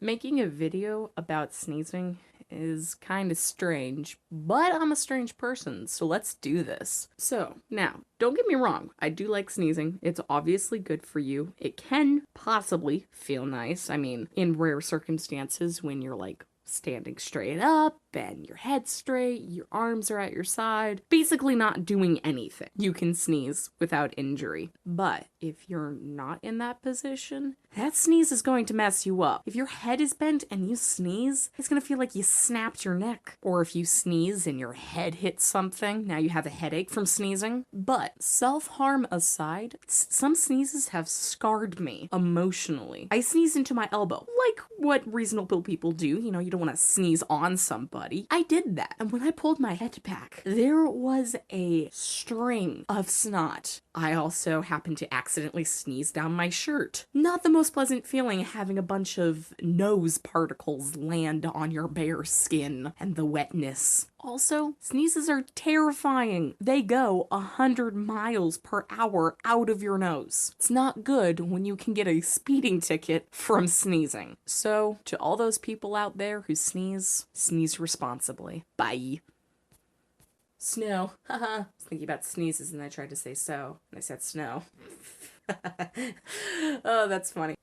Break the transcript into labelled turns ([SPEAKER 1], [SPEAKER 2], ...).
[SPEAKER 1] Making a video about sneezing is kind of strange, but I'm a strange person, so let's do this. So, now, don't get me wrong, I do like sneezing. It's obviously good for you. It can possibly feel nice. I mean, in rare circumstances when you're like standing straight up and your head's straight, your arms are at your side, basically not doing anything. You can sneeze without injury. But if you're not in that position, that sneeze is going to mess you up. If your head is bent and you sneeze, it's gonna feel like you snapped your neck. Or if you sneeze and your head hits something, now you have a headache from sneezing. But self-harm aside, some sneezes have scarred me emotionally. I sneezed into my elbow, like what reasonable people do. You know, you don't want to sneeze on somebody. I did that. And when I pulled my head back, there was a string of snot. I also happened to accidentally sneeze down my shirt. Not the most pleasant feeling having a bunch of nose particles land on your bare skin and the wetness. Also, sneezes are terrifying. They go 100 miles per hour out of your nose. It's not good when you can get a speeding ticket from sneezing. So, to all those people out there who sneeze, sneeze responsibly. Bye. Snow. Haha. I was thinking about sneezes and I tried to say so, and I said snow. Oh, that's funny.